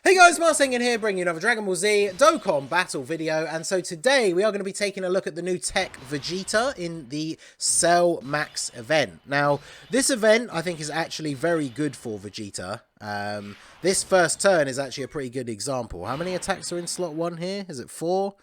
Hey guys, Marsing in here bringing you another Dragon Ball Z Dokkan battle video, and so today we are going to be taking a look at the new TEQ Vegeta in the Cell Max event. Now, this event I think is actually very good for Vegeta. This first turn is actually a pretty good example. How many attacks are in slot 1 here? Is it 4?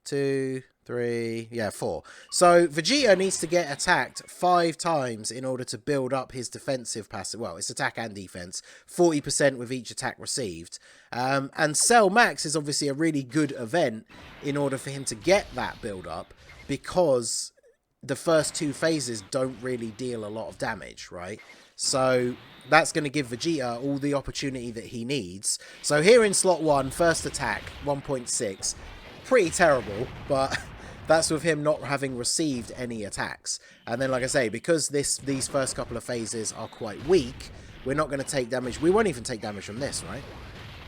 2, 3, yeah, 4. So Vegeta needs to get attacked 5 times in order to build up his defensive passive. Well, it's attack and defense, 40% with each attack received. And Cell Max is obviously a really good event in order for him to get that build up, because the first 2 phases don't really deal a lot of damage, right? So that's going to give Vegeta all the opportunity that he needs. So here in slot 1, first attack, 1.6. Pretty terrible, but that's with him not having received any attacks. And then, like I say, because these first couple of phases are quite weak, we're not going to take damage. We won't even take damage from this, right?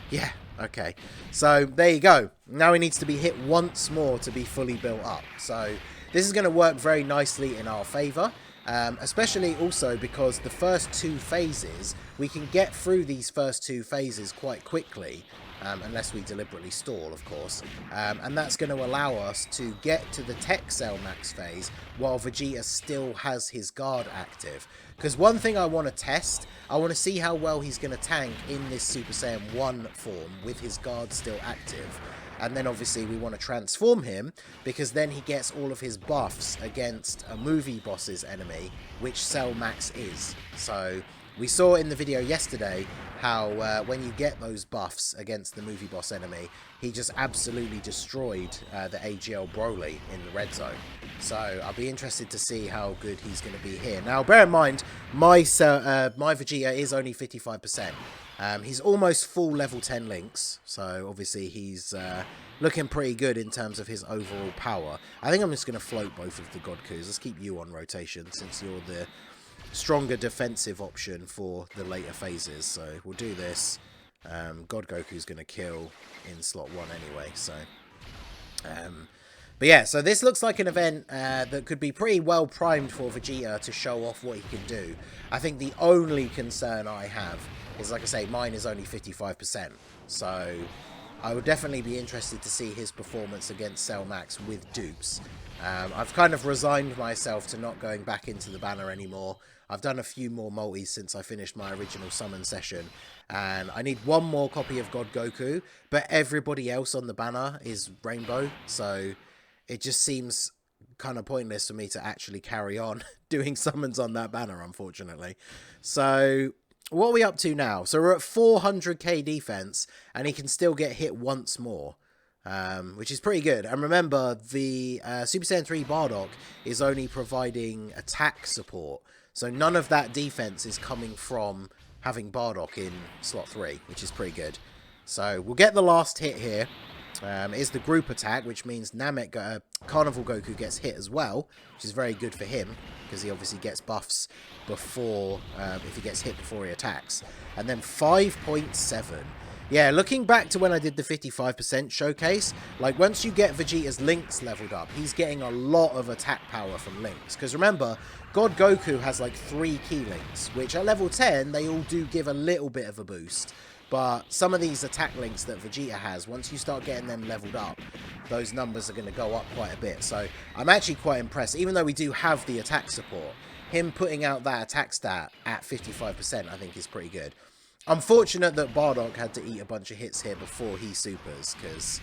Yeah, okay. So there you go. Now he needs to be hit once more to be fully built up. So this is going to work very nicely in our favour. Especially also because the first 2 phases, we can get through these first 2 phases quite quickly. Unless we deliberately stall, of course. And that's going to allow us to get to the TEQ Cell Max phase while Vegeta still has his guard active. Because one thing I want to test, I want to see how well he's going to tank in this Super Saiyan 1 form with his guard still active. And then obviously we want to transform him, because then he gets all of his buffs against a movie boss's enemy, which Cell Max is. So we saw in the video yesterday how when you get those buffs against the movie boss enemy, he just absolutely destroyed the AGL Broly in the red zone. So I'll be interested to see how good he's going to be here. Now, bear in mind, my Vegeta is only 55%. He's almost full level 10 links, so obviously he's looking pretty good in terms of his overall power. I think I'm just going to float both of the Godkus. Let's keep you on rotation since you're the stronger defensive option for the later phases. So we'll do this. God Goku's going to kill in slot 1 anyway, so but yeah, so this looks like an event that could be pretty well primed for Vegeta to show off what he can do. I think the only concern I have is, like I say, mine is only 55%, so I would definitely be interested to see his performance against Cell Max with dupes. I've kind of resigned myself to not going back into the banner anymore. I've done a few more multis since I finished my original summon session, and I need 1 more copy of God Goku, but everybody else on the banner is Rainbow, so it just seems kind of pointless for me to actually carry on doing summons on that banner, unfortunately. So what are we up to now? So we're at 400k defense, and he can still get hit once more, which is pretty good. And remember, the Super Saiyan 3 Bardock is only providing attack support, so none of that defense is coming from having Bardock in slot 3, which is pretty good. So we'll get the last hit here. Is the group attack, which means Carnival Goku gets hit as well, which is very good for him, because he obviously gets buffs before, if he gets hit before he attacks. And then 5.7. Yeah, looking back to when I did the 55% showcase, like once you get Vegeta's links leveled up, he's getting a lot of attack power from links. Because remember, God Goku has like 3 key links, which at level 10, they all do give a little bit of a boost. But some of these attack links that Vegeta has, once you start getting them leveled up, those numbers are going to go up quite a bit. So I'm actually quite impressed. Even though we do have the attack support, him putting out that attack stat at 55% I think is pretty good. Unfortunate that Bardock had to eat a bunch of hits here before he supers, because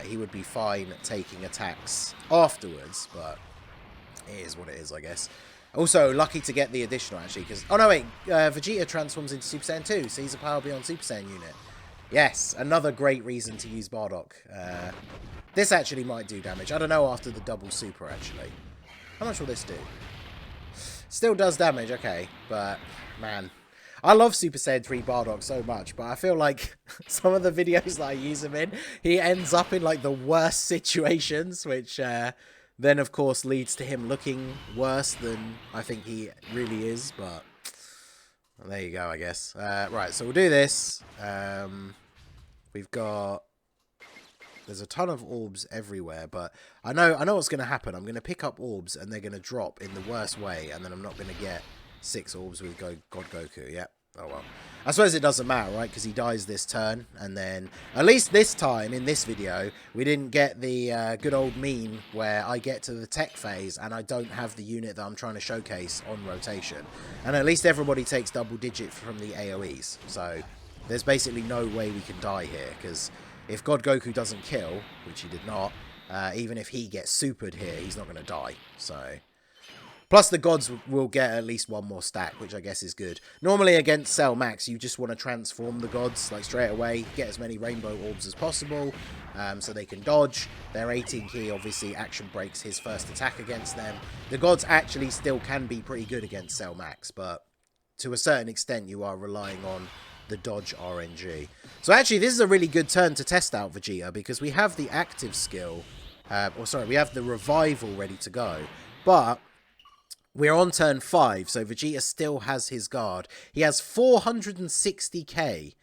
he would be fine taking attacks afterwards, but it is what it is, I guess. Also, lucky to get the additional, actually, because... Oh, no, wait. Vegeta transforms into Super Saiyan 2, so he's a Power Beyond Super Saiyan unit. Yes, another great reason to use Bardock. This actually might do damage. I don't know after the double super, actually. How much will this do? Still does damage, okay. But, man, I love Super Saiyan 3 Bardock so much, but I feel like some of the videos that I use him in, he ends up in, like, the worst situations, which... then, of course, leads to him looking worse than I think he really is, but well, there you go, I guess. Right, so we'll do this. We've got... There's a ton of orbs everywhere, but I know what's going to happen. I'm going to pick up orbs, and they're going to drop in the worst way, and then I'm not going to get 6 orbs with God Goku. Yep. Oh, well. I suppose it doesn't matter, right? Because he dies this turn, and then at least this time in this video, we didn't get the good old meme where I get to the tech phase and I don't have the unit that I'm trying to showcase on rotation. And at least everybody takes double digit from the AoEs. So there's basically no way we can die here, because if God Goku doesn't kill, which he did not, even if he gets supered here, he's not going to die. So... Plus, the gods will get at least one more stack, which I guess is good. Normally, against Cell Max, you just want to transform the gods, like, straight away. Get as many rainbow orbs as possible, so they can dodge. Their 18 key, obviously, action breaks his first attack against them. The gods actually still can be pretty good against Cell Max, but to a certain extent, you are relying on the dodge RNG. So, actually, this is a really good turn to test out Vegeta, because we have the active skill, we have the revival ready to go, but... we're on turn 5, so Vegeta still has his guard. He has 460k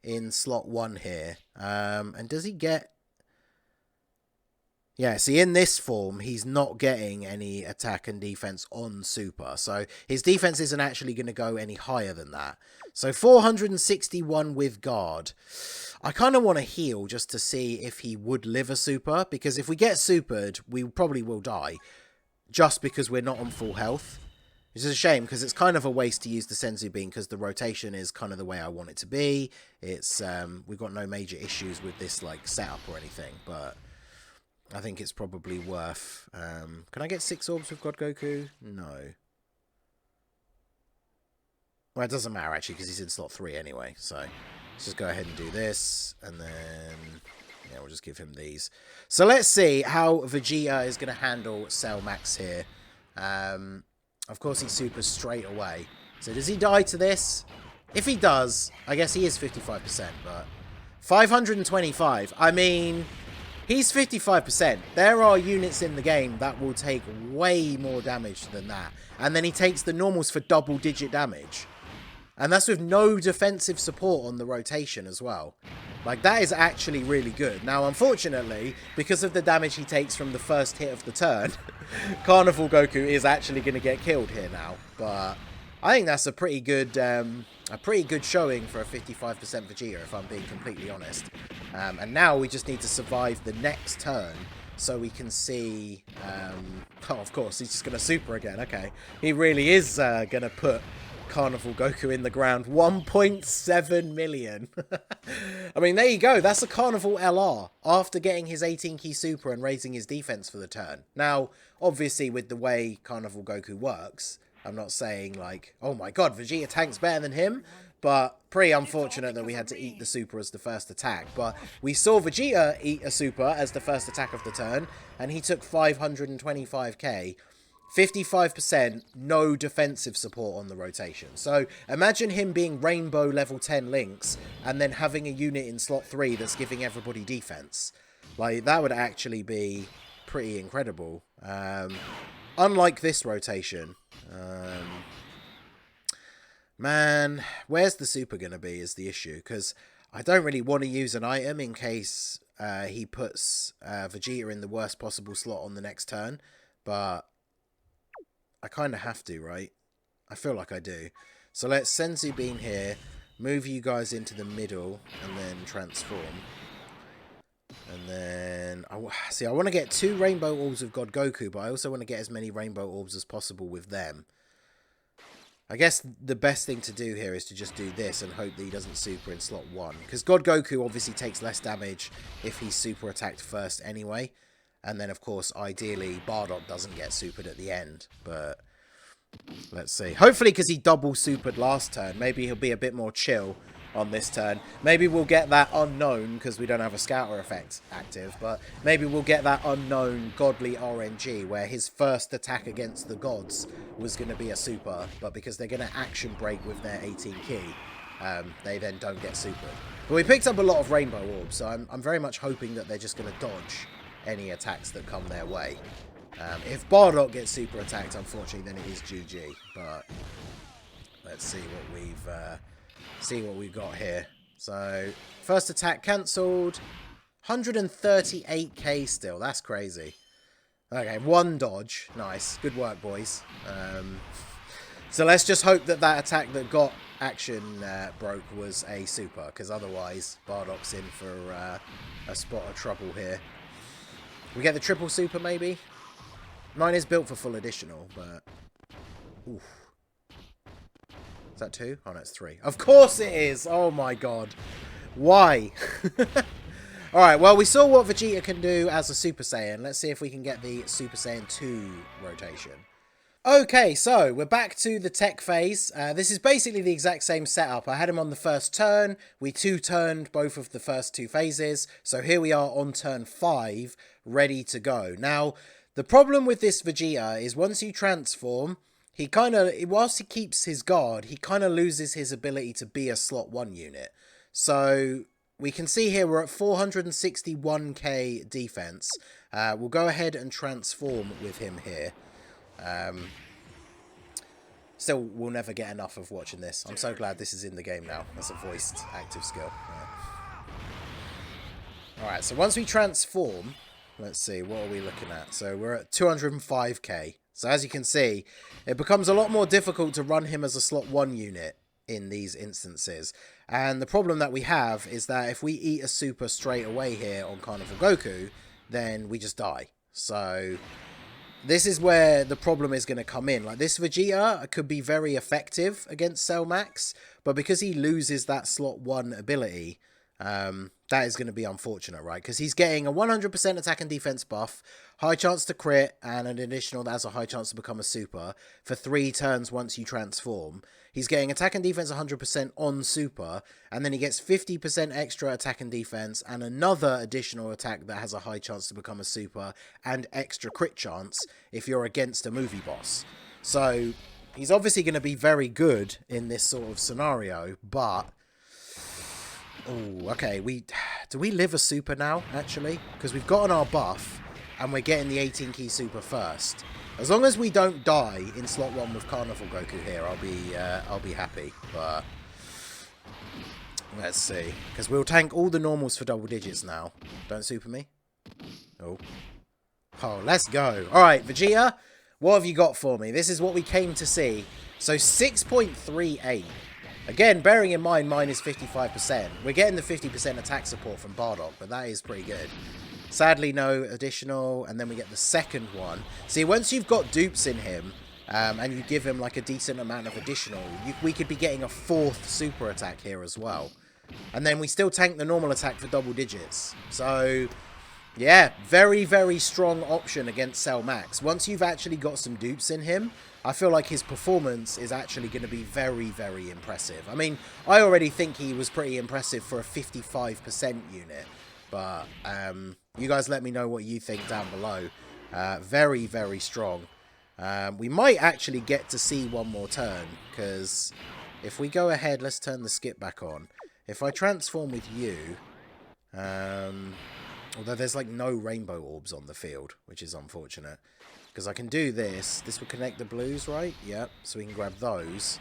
in slot 1 here. And does he get... yeah, see, in this form, he's not getting any attack and defense on Super. So his defense isn't actually going to go any higher than that. So 461 with guard. I kind of want to heal just to see if he would live a Super, because if we get Supered, we probably will die. Just because we're not on full health. Which is a shame, because it's kind of a waste to use the Senzu Bean, because the rotation is kind of the way I want it to be. It's we've got no major issues with this like setup or anything, but I think it's probably worth... can I get 6 orbs with God Goku? No. Well, it doesn't matter actually, because he's in slot 3 anyway, so let's just go ahead and do this, and then... yeah, we'll just give him these. So let's see how Vegeta is going to handle Cell Max here. Of course, he supers straight away. So does he die to this? If he does, I guess he is 55%, but 525. I mean, he's 55%. There are units in the game that will take way more damage than that. And then he takes the normals for double-digit damage. And that's with no defensive support on the rotation as well. Like, that is actually really good. Now, unfortunately, because of the damage he takes from the first hit of the turn, Carnival Goku is actually going to get killed here now. But I think that's a pretty good showing for a 55% Vegeta, if I'm being completely honest. And now we just need to survive the next turn so we can see... oh, of course, he's just going to super again. Okay. He really is going to put... Carnival Goku in the ground. 1.7 million. I mean, there you go. That's a Carnival LR after getting his 18 key super and raising his defense for the turn. Now, obviously, with the way Carnival Goku works, I'm not saying like, oh my god, Vegeta tanks better than him, but pretty unfortunate that we had to eat the super as the first attack. But we saw Vegeta eat a super as the first attack of the turn, and he took 525k. 55%, no defensive support on the rotation. So imagine him being Rainbow level 10 Links and then having a unit in slot 3 that's giving everybody defense. Like, that would actually be pretty incredible. Unlike this rotation. Man, where's the super going to be is the issue. Because I don't really want to use an item in case he puts Vegeta in the worst possible slot on the next turn. But... I kind of have to, right? I feel like I do. So let's Senzu Bean here, move you guys into the middle, and then transform. And then... see, I want to get 2 Rainbow Orbs of God Goku, but I also want to get as many Rainbow Orbs as possible with them. I guess the best thing to do here is to just do this and hope that he doesn't super in slot 1. Because God Goku obviously takes less damage if he's super attacked first anyway. And then, of course, ideally, Bardock doesn't get supered at the end. But let's see. Hopefully, because he double supered last turn, maybe he'll be a bit more chill on this turn. Maybe we'll get that unknown, because we don't have a Scouter effect active. But maybe we'll get that unknown godly RNG, where his first attack against the gods was going to be a super. But because they're going to action break with their 18 key, they then don't get supered. But we picked up a lot of Rainbow Orbs, so I'm very much hoping that they're just going to dodge any attacks that come their way. If Bardock gets super attacked, unfortunately, then it is GG. But let's see what we've got here. So first attack cancelled. 138k still. That's crazy. Okay, 1 dodge. Nice. Good work, boys. So let's just hope that that attack that got action broke was a super, because otherwise Bardock's in for a spot of trouble here. We get the triple super maybe? Mine is built for full additional, but... Oof. Is that 2? Oh no, it's 3. Of course it is! Oh my god. Why? Alright, well we saw what Vegeta can do as a Super Saiyan. Let's see if we can get the Super Saiyan 2 rotation. Okay, so we're back to the tech phase. This is basically the exact same setup. I had him on the first turn. We 2-turned both of the first 2 phases. So here we are on turn 5, ready to go. Now, the problem with this Vegeta is once you transform, he kind of, whilst he keeps his guard, he kind of loses his ability to be a slot 1 unit. So we can see here we're at 461k defense. We'll go ahead and transform with him here. Still, we'll never get enough of watching this. I'm so glad this is in the game now. That's a voiced active skill. Yeah. Alright, so once we transform, let's see, what are we looking at? So we're at 205k. So as you can see, it becomes a lot more difficult to run him as a slot 1 unit in these instances. And the problem that we have is that if we eat a super straight away here on Carnival Goku, then we just die. So this is where the problem is going to come in. Like, this Vegeta could be very effective against Cell Max, but because he loses that slot 1 ability, that is going to be unfortunate, right? Because he's getting a 100% attack and defense buff, high chance to crit, and an additional that has a high chance to become a super for 3 turns once you transform. He's getting attack and defense 100% on super, and then he gets 50% extra attack and defense, and another additional attack that has a high chance to become a super, and extra crit chance if you're against a movie boss. So he's obviously going to be very good in this sort of scenario, but... Oh, okay, do we live a super now, actually? Because we've gotten our buff, and we're getting the 18 key super first. As long as we don't die in slot 1 with Carnival Goku here, I'll be happy. But let's see, because we'll tank all the normals for double digits now. Don't super me. Oh, let's go. All right, Vegeta, what have you got for me? This is what we came to see. So 6.38. Again, bearing in mind mine is 55%. We're getting the 50% attack support from Bardock, but that is pretty good. Sadly, no additional, and then we get the second one. See, once you've got dupes in him, and you give him like a decent amount of additional, we could be getting a 4th super attack here as well. And then we still tank the normal attack for double digits. So, yeah, very, very strong option against Cell Max. Once you've actually got some dupes in him, I feel like his performance is actually going to be very, very impressive. I mean, I already think he was pretty impressive for a 55% unit. But you guys let me know what you think down below. Very, very strong. We might actually get to see one more turn, because if we go ahead, let's turn the skip back on. If I transform with you, although there's like no rainbow orbs on the field, which is unfortunate. Because I can do this. This will connect the blues, right? Yep. So we can grab those.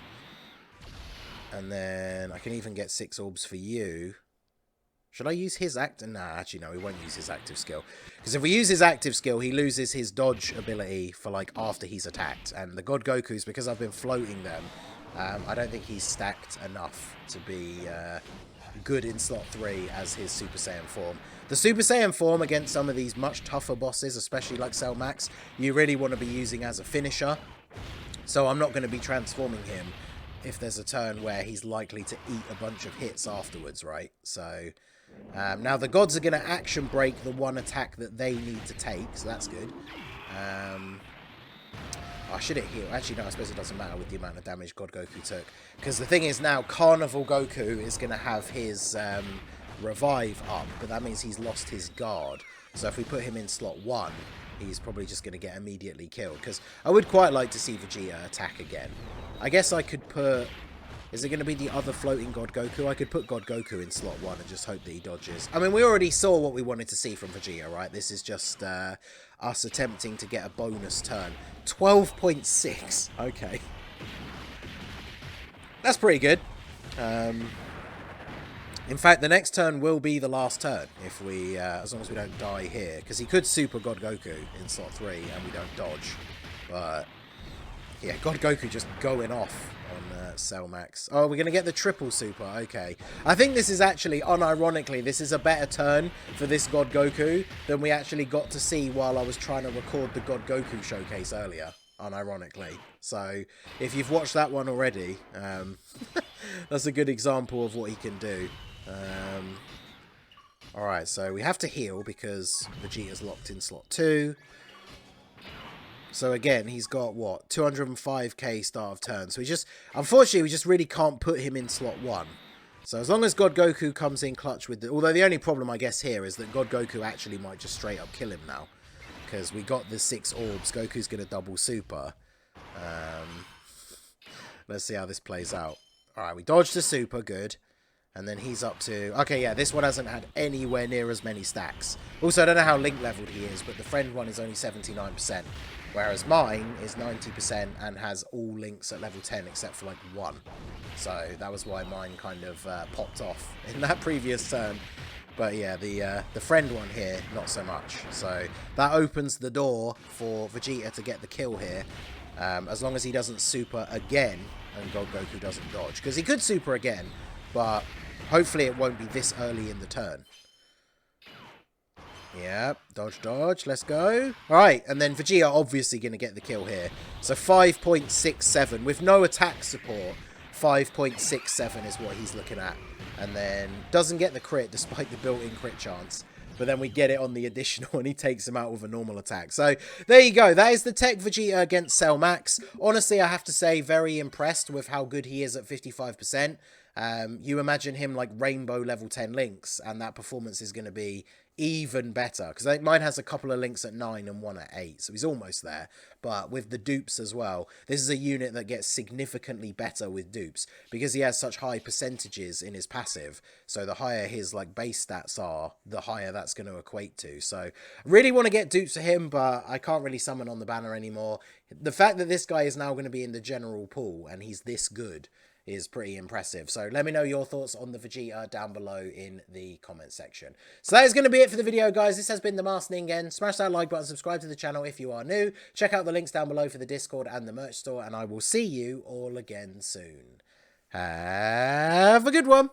And then I can even get 6 orbs for you. Should I use his active? Nah, actually, no, we won't use his active skill. Because if we use his active skill, he loses his dodge ability for, like, after he's attacked. And the God Gokus, because I've been floating them, I don't think he's stacked enough to be good in slot 3 as his Super Saiyan form. The Super Saiyan form against some of these much tougher bosses, especially like Cell Max, you really want to be using as a finisher. So I'm not going to be transforming him if there's a turn where he's likely to eat a bunch of hits afterwards, right? So... now the gods are going to action break the one attack that they need to take, so that's good. Should it heal? Actually, no, I suppose it doesn't matter with the amount of damage God Goku took. Because the thing is now, Carnival Goku is going to have his revive up, but that means he's lost his guard. So if we put him in slot 1, he's probably just going to get immediately killed. Because I would quite like to see Vegeta attack again. I guess I could put... Is it going to be the other floating God Goku? I could put God Goku in slot 1 and just hope that he dodges. I mean, we already saw what we wanted to see from Vegeta, right? This is just us attempting to get a bonus turn. 12.6. Okay. That's pretty good. In fact, the next turn will be the last turn, if we, as long as we don't die here. Because he could super God Goku in slot 3 and we don't dodge. But... Yeah, God Goku just going off on Cell Max. Oh, we're going to get the triple super. Okay. I think this is actually, unironically, this is a better turn for this God Goku than we actually got to see while I was trying to record the God Goku showcase earlier, unironically. So, if you've watched that one already, that's a good example of what he can do. Alright, so we have to heal because Vegeta's locked in slot 2. So again, he's got, what, 205k start of turn. So unfortunately, we just really can't put him in slot 1. So as long as God Goku comes in clutch with although the only problem, I guess, here is that God Goku actually might just straight up kill him now. Because we got the 6 orbs. Goku's going to double super. Let's see how this plays out. Alright, we dodged the super, good. And then he's up to... Okay, yeah, this one hasn't had anywhere near as many stacks. Also, I don't know how link leveled he is, but the friend one is only 79%. Whereas mine is 90% and has all links at level 10 except for, like, 1. So that was why mine kind of popped off in that previous turn. But yeah, the friend one here, not so much. So that opens the door for Vegeta to get the kill here. As long as he doesn't super again and God Goku doesn't dodge. Because he could super again, but... hopefully it won't be this early in the turn. Yep, dodge, dodge, let's go. Alright, and then Vegeta obviously going to get the kill here. So 5.67, with no attack support, 5.67 is what he's looking at. And then doesn't get the crit despite the built-in crit chance. But then we get it on the additional and he takes him out with a normal attack. So there you go. That is the TEQ Vegeta against Cell Max. Honestly, I have to say, very impressed with how good he is at 55%. You imagine him like Rainbow level 10 links, and that performance is going to be even better. Because mine has a couple of links at 9 and one at 8, so he's almost there. But with the dupes as well, this is a unit that gets significantly better with dupes, because he has such high percentages in his passive. So the higher his like base stats are, the higher that's going to equate to. So I really want to get dupes for him, but I can't really summon on the banner anymore. The fact that this guy is now going to be in the general pool, and he's this good, is pretty impressive. So let me know your thoughts on the Vegeta down below in the comment section. So that is going to be it for the video, guys. This has been the Master Ningen. Smash that like button, subscribe to the channel if you are new. Check out the links down below for the Discord and the merch store, and I will see you all again soon. Have a good one.